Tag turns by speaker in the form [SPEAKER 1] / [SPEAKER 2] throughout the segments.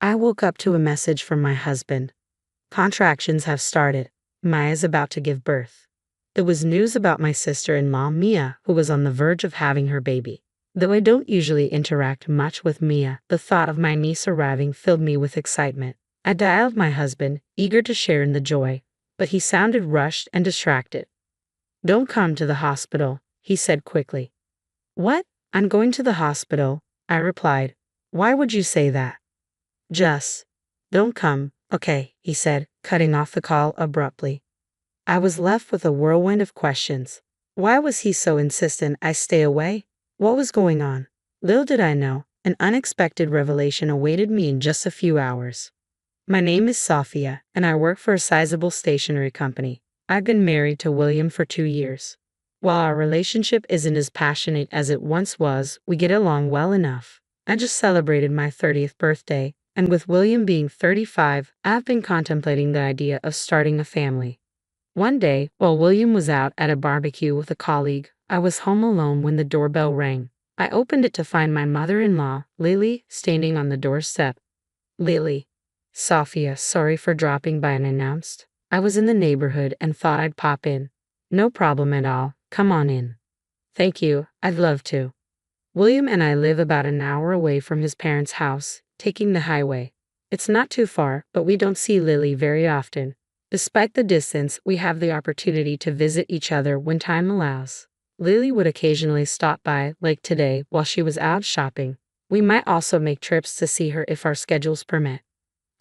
[SPEAKER 1] I woke up to a message from my husband. Contractions have started. Maya's about to give birth. It was news about my sister-in-law, Mia, who was on the verge of having her baby. Though I don't usually interact much with Mia, the thought of my niece arriving filled me with excitement. I dialed my husband, eager to share in the joy, but he sounded rushed and distracted. "Don't come to the hospital," he said quickly. "What? I'm going to the hospital," I replied. "Why would you say that?" "Just don't come, okay," he said, cutting off the call abruptly. I was left with a whirlwind of questions. Why was he so insistent I stay away? What was going on? Little did I know, an unexpected revelation awaited me in just a few hours. My name is Sophia, and I work for a sizable stationery company. I've been married to William for 2 years. While our relationship isn't as passionate as it once was, we get along well enough. I just celebrated my 30th birthday, and with William being 35, I've been contemplating the idea of starting a family. One day, while William was out at a barbecue with a colleague, I was home alone when the doorbell rang. I opened it to find my mother-in-law, Lily, standing on the doorstep. "Lily." "Sophia, sorry for dropping by unannounced. I was in the neighborhood and thought I'd pop in." "No problem at all. Come on in." "Thank you, I'd love to." William and I live about an hour away from his parents' house, taking the highway. It's not too far, but we don't see Lily very often. Despite the distance, we have the opportunity to visit each other when time allows. Lily would occasionally stop by, like today, while she was out shopping. We might also make trips to see her if our schedules permit.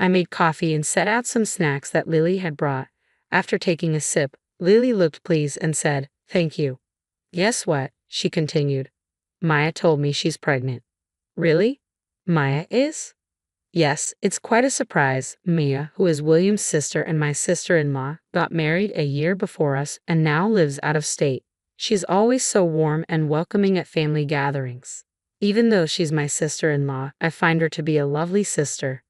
[SPEAKER 1] I made coffee and set out some snacks that Lily had brought. After taking a sip, Lily looked pleased and said, "Thank you." "Guess what?" she continued. "Maya told me she's pregnant." "Really? Maya is?" "Yes, it's quite a surprise. Mia, who is William's sister and my sister-in-law, got married a year before us and now lives out of state. She's always so warm and welcoming at family gatherings. Even though she's my sister-in-law, I find her to be a lovely sister.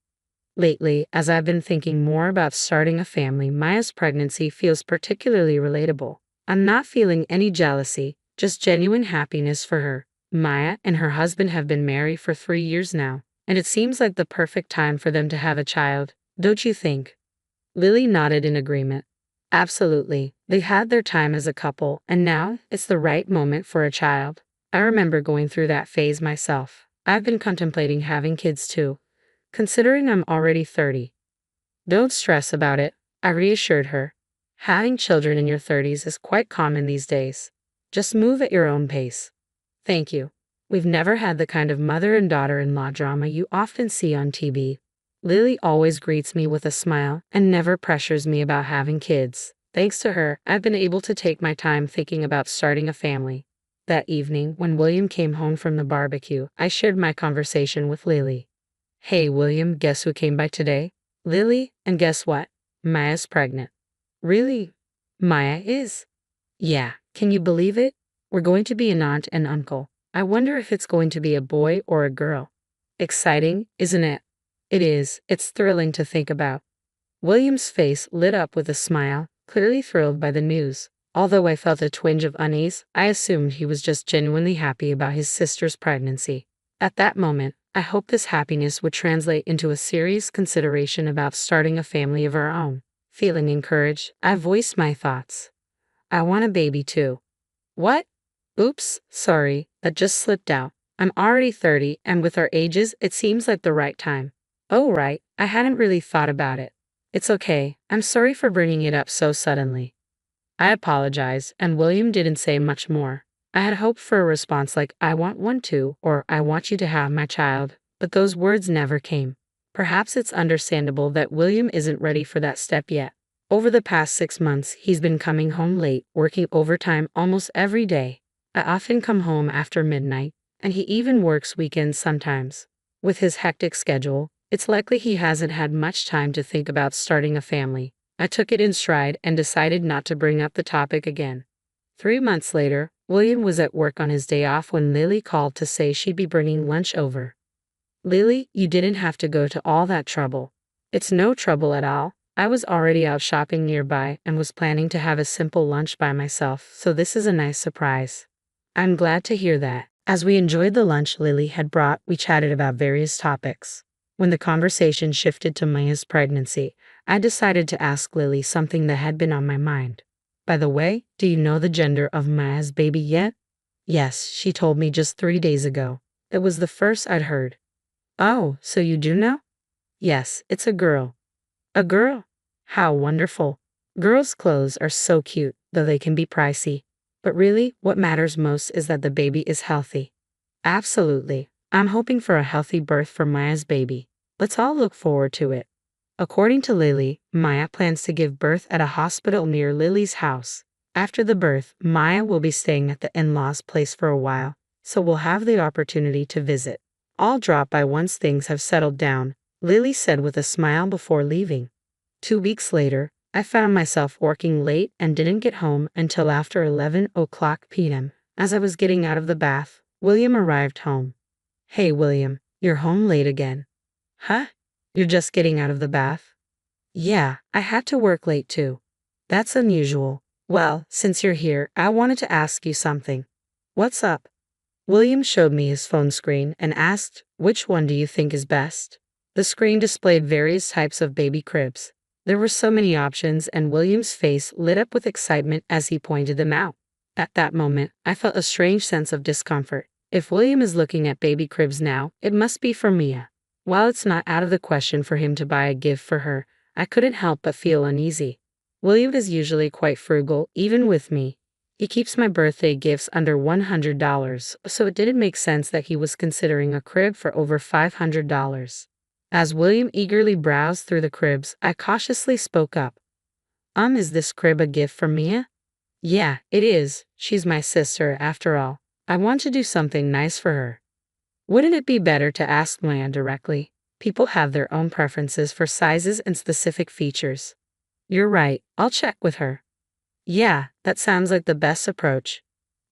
[SPEAKER 1] Lately, as I've been thinking more about starting a family, Maya's pregnancy feels particularly relatable. I'm not feeling any jealousy, just genuine happiness for her. Maya and her husband have been married for 3 years now, and it seems like the perfect time for them to have a child, don't you think?" Lily nodded in agreement. "Absolutely. They had their time as a couple, and now it's the right moment for a child. I remember going through that phase myself. I've been contemplating having kids too, considering I'm already 30. "Don't stress about it," I reassured her. "Having children in your 30s is quite common these days. Just move at your own pace." "Thank you. We've never had the kind of mother and daughter-in-law drama you often see on TV. Lily always greets me with a smile and never pressures me about having kids. Thanks to her, I've been able to take my time thinking about starting a family." That evening, when William came home from the barbecue, I shared my conversation with Lily. "Hey, William, guess who came by today?" "Lily, and guess what? Maya's pregnant." "Really? Maya is?" "Yeah, can you believe it? We're going to be an aunt and uncle. I wonder if it's going to be a boy or a girl." "Exciting, isn't it?" "It is. It's thrilling to think about." William's face lit up with a smile, clearly thrilled by the news. Although I felt a twinge of unease, I assumed he was just genuinely happy about his sister's pregnancy. At that moment, I hoped this happiness would translate into a serious consideration about starting a family of our own. Feeling encouraged, I voiced my thoughts. "I want a baby too." "What? Oops, sorry, that just slipped out. I'm already 30, and with our ages, it seems like the right time." "Oh right, I hadn't really thought about it." "It's okay, I'm sorry for bringing it up so suddenly." I apologized, and William didn't say much more. I had hoped for a response like, "I want one too," or "I want you to have my child," but those words never came. Perhaps it's understandable that William isn't ready for that step yet. Over the past 6 months, he's been coming home late, working overtime almost every day. I often come home after midnight, and he even works weekends sometimes. With his hectic schedule, it's likely he hasn't had much time to think about starting a family. I took it in stride and decided not to bring up the topic again. 3 months later, William was at work on his day off when Lily called to say she'd be bringing lunch over. "Lily, you didn't have to go to all that trouble." "It's no trouble at all. I was already out shopping nearby and was planning to have a simple lunch by myself, so this is a nice surprise." "I'm glad to hear that." As we enjoyed the lunch Lily had brought, we chatted about various topics. When the conversation shifted to Maya's pregnancy, I decided to ask Lily something that had been on my mind. By the way, do you know the gender of Maya's baby yet? Yes, she told me just 3 days ago. It was the first I'd heard. Oh, so you do know? Yes, it's a girl. A girl? How wonderful. Girls' clothes are so cute, though they can be pricey. But really, what matters most is that the baby is healthy. Absolutely. I'm hoping for a healthy birth for Maya's baby. Let's all look forward to it. According to Lily, Maya plans to give birth at a hospital near Lily's house. After the birth, Maya will be staying at the in-laws' place for a while, so we'll have the opportunity to visit. I'll drop by once things have settled down, Lily said with a smile before leaving. 2 weeks later, I found myself working late and didn't get home until after 11 p.m. As I was getting out of the bath, William arrived home. Hey William, you're home late again. Huh? You're just getting out of the bath? Yeah, I had to work late too. That's unusual. Well, since you're here, I wanted to ask you something. What's up? William showed me his phone screen and asked, which one do you think is best? The screen displayed various types of baby cribs. There were so many options, and William's face lit up with excitement as he pointed them out. At that moment, I felt a strange sense of discomfort. If William is looking at baby cribs now, it must be for Mia. While it's not out of the question for him to buy a gift for her, I couldn't help but feel uneasy. William is usually quite frugal, even with me. He keeps my birthday gifts under $100, so it didn't make sense that he was considering a crib for over $500. As William eagerly browsed through the cribs, I cautiously spoke up. Is this crib a gift for Mia? Yeah, it is. She's my sister, after all. I want to do something nice for her. Wouldn't it be better to ask Mia directly? People have their own preferences for sizes and specific features. You're right, I'll check with her. Yeah, that sounds like the best approach.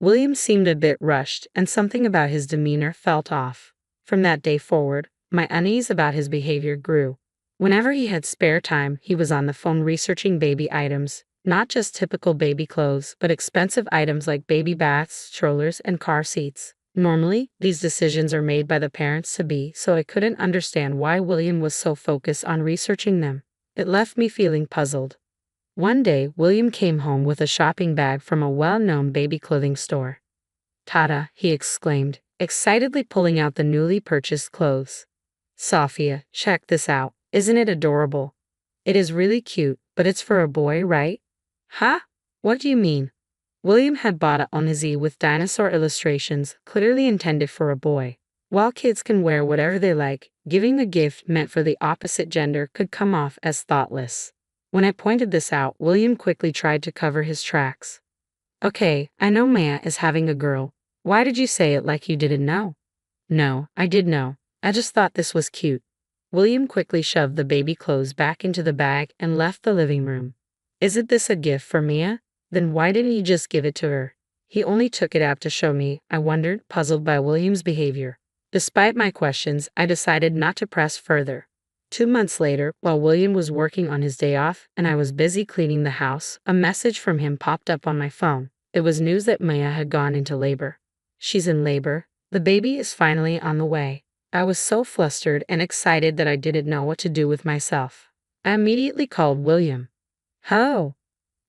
[SPEAKER 1] William seemed a bit rushed, and something about his demeanor felt off. From that day forward, my unease about his behavior grew. Whenever he had spare time, he was on the phone researching baby items, not just typical baby clothes, but expensive items like baby baths, strollers, and car seats. Normally, these decisions are made by the parents-to-be, so I couldn't understand why William was so focused on researching them. It left me feeling puzzled. One day, William came home with a shopping bag from a well-known baby clothing store. "Tada!" he exclaimed, excitedly pulling out the newly purchased clothes. "Sophia, check this out. Isn't it adorable? It is really cute, but it's for a boy, right?" Huh? What do you mean? William had bought a onesie with dinosaur illustrations, clearly intended for a boy. While kids can wear whatever they like, giving a gift meant for the opposite gender could come off as thoughtless. When I pointed this out, William quickly tried to cover his tracks. Okay, I know Maya is having a girl. Why did you say it like you didn't know? No, I did know. I just thought this was cute. William quickly shoved the baby clothes back into the bag and left the living room. Isn't this a gift for Mia? Then why didn't he just give it to her? He only took it out to show me, I wondered, puzzled by William's behavior. Despite my questions, I decided not to press further. 2 months later, while William was working on his day off and I was busy cleaning the house, a message from him popped up on my phone. It was news that Maya had gone into labor. She's in labor. The baby is finally on the way. I was so flustered and excited that I didn't know what to do with myself. I immediately called William. Hello.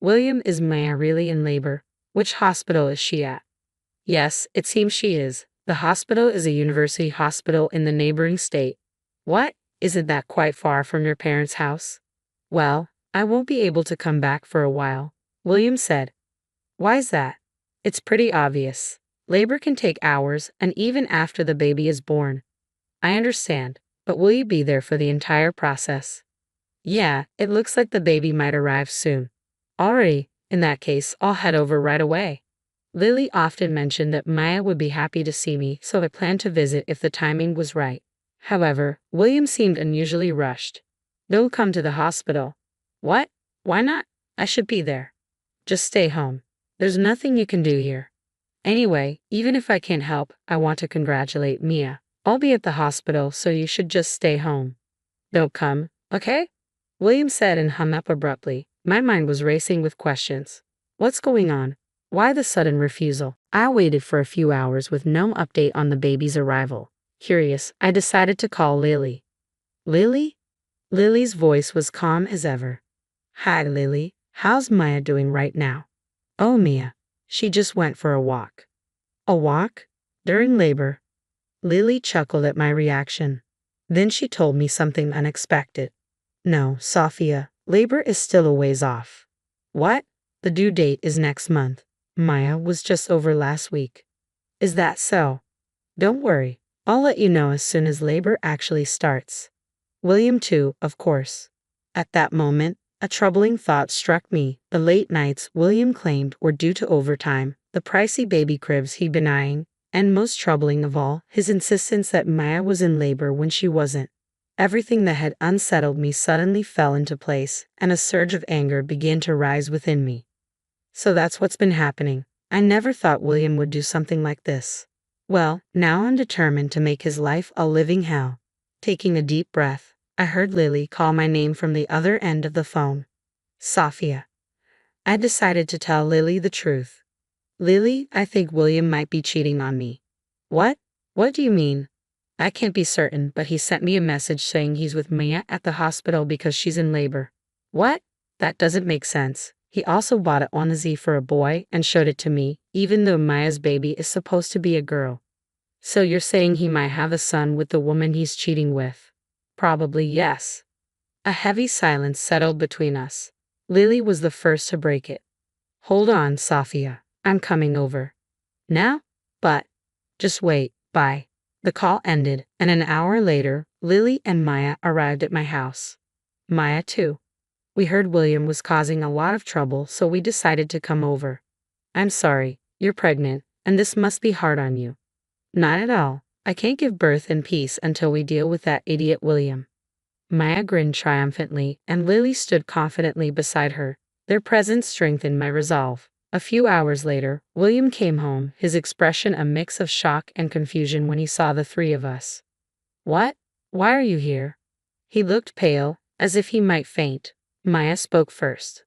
[SPEAKER 1] William, is Maya really in labor? Which hospital is she at? Yes, it seems she is. The hospital is a university hospital in the neighboring state. What? Isn't that quite far from your parents' house? Well, I won't be able to come back for a while, William said. Why's that? It's pretty obvious. Labor can take hours, and even after the baby is born. I understand, but will you be there for the entire process? Yeah, it looks like the baby might arrive soon. Alright, in that case, I'll head over right away. Lily often mentioned that Maya would be happy to see me, so I planned to visit if the timing was right. However, William seemed unusually rushed. Don't come to the hospital. What? Why not? I should be there. Just stay home. There's nothing you can do here. Anyway, even if I can't help, I want to congratulate Mia. I'll be at the hospital, so you should just stay home. Don't come, okay? William said and hung up abruptly. My mind was racing with questions. What's going on? Why the sudden refusal? I waited for a few hours with no update on the baby's arrival. Curious, I decided to call Lily. Lily? Lily's voice was calm as ever. Hi, Lily. How's Maya doing right now? Oh, Mia. She just went for a walk. A walk? During labor? Lily chuckled at my reaction. Then she told me something unexpected. No, Sophia, labor is still a ways off. What? The due date is next month. Maya was just over last week. Is that so? Don't worry. I'll let you know as soon as labor actually starts. William too, of course. At that moment, a troubling thought struck me. The late nights William claimed were due to overtime, the pricey baby cribs he'd been eyeing, and most troubling of all, his insistence that Maya was in labor when she wasn't. Everything that had unsettled me suddenly fell into place, and a surge of anger began to rise within me. So that's what's been happening. I never thought William would do something like this. Well, now I'm determined to make his life a living hell. Taking a deep breath, I heard Lily call my name from the other end of the phone. Sophia. I decided to tell Lily the truth. Lily, I think William might be cheating on me. What? What do you mean? I can't be certain, but he sent me a message saying he's with Mia at the hospital because she's in labor. What? That doesn't make sense. He also bought an onesie for a boy and showed it to me, even though Maya's baby is supposed to be a girl. So you're saying he might have a son with the woman he's cheating with? Probably yes. A heavy silence settled between us. Lily was the first to break it. Hold on, Sophia. I'm coming over. Now? But. Just wait. Bye. The call ended, and an hour later, Lily and Maya arrived at my house. Maya too. We heard William was causing a lot of trouble, so we decided to come over. I'm sorry, you're pregnant, and this must be hard on you. Not at all. I can't give birth in peace until we deal with that idiot William. Maya grinned triumphantly, and Lily stood confidently beside her. Their presence strengthened my resolve. A few hours later, William came home, his expression a mix of shock and confusion when he saw the three of us. What? Why are you here? He looked pale, as if he might faint. Maya spoke first.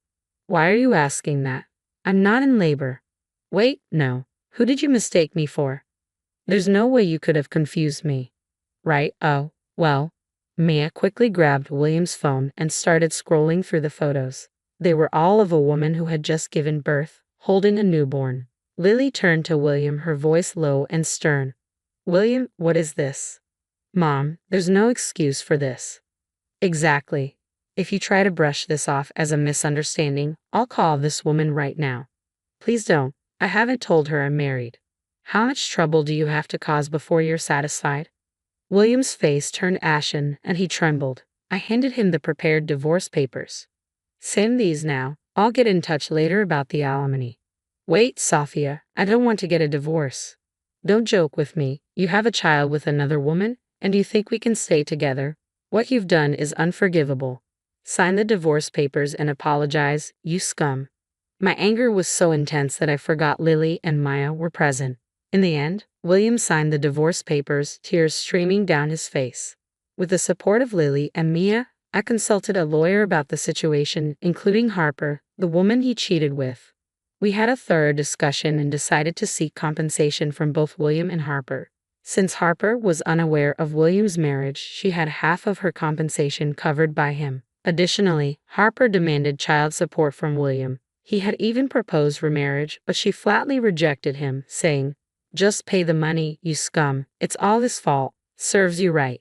[SPEAKER 1] Why are you asking that? I'm not in labor. Wait, no. Who did you mistake me for? There's no way you could have confused me. Right, oh, well. Maya quickly grabbed William's phone and started scrolling through the photos. They were all of a woman who had just given birth, holding a newborn. Lily turned to William, her voice low and stern. William, what is this? Mom, there's no excuse for this. Exactly. If you try to brush this off as a misunderstanding, I'll call this woman right now. Please don't. I haven't told her I'm married. How much trouble do you have to cause before you're satisfied? William's face turned ashen, and he trembled. I handed him the prepared divorce papers. Send these now. I'll get in touch later about the alimony. Wait, Sophia, I don't want to get a divorce. Don't joke with me. You have a child with another woman, and you think we can stay together? What you've done is unforgivable. Sign the divorce papers and apologize, you scum. My anger was so intense that I forgot Lily and Maya were present. In the end, William signed the divorce papers, tears streaming down his face. With the support of Lily and Mia, I consulted a lawyer about the situation, including Harper, the woman he cheated with. We had a thorough discussion and decided to seek compensation from both William and Harper. Since Harper was unaware of William's marriage, she had half of her compensation covered by him. Additionally, Harper demanded child support from William. He had even proposed remarriage, but she flatly rejected him, saying, "Just pay the money, you scum. It's all his fault. Serves you right."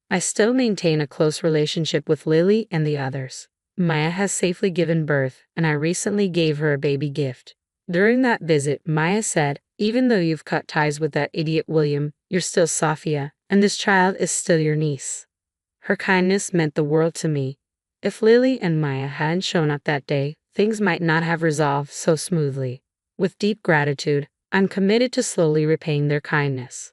[SPEAKER 1] I still maintain a close relationship with Lily and the others. Maya has safely given birth, and I recently gave her a baby gift. During that visit, Maya said, "Even though you've cut ties with that idiot William, you're still Sophia, and this child is still your niece." Her kindness meant the world to me. If Lily and Maya hadn't shown up that day, things might not have resolved so smoothly. With deep gratitude, I'm committed to slowly repaying their kindness.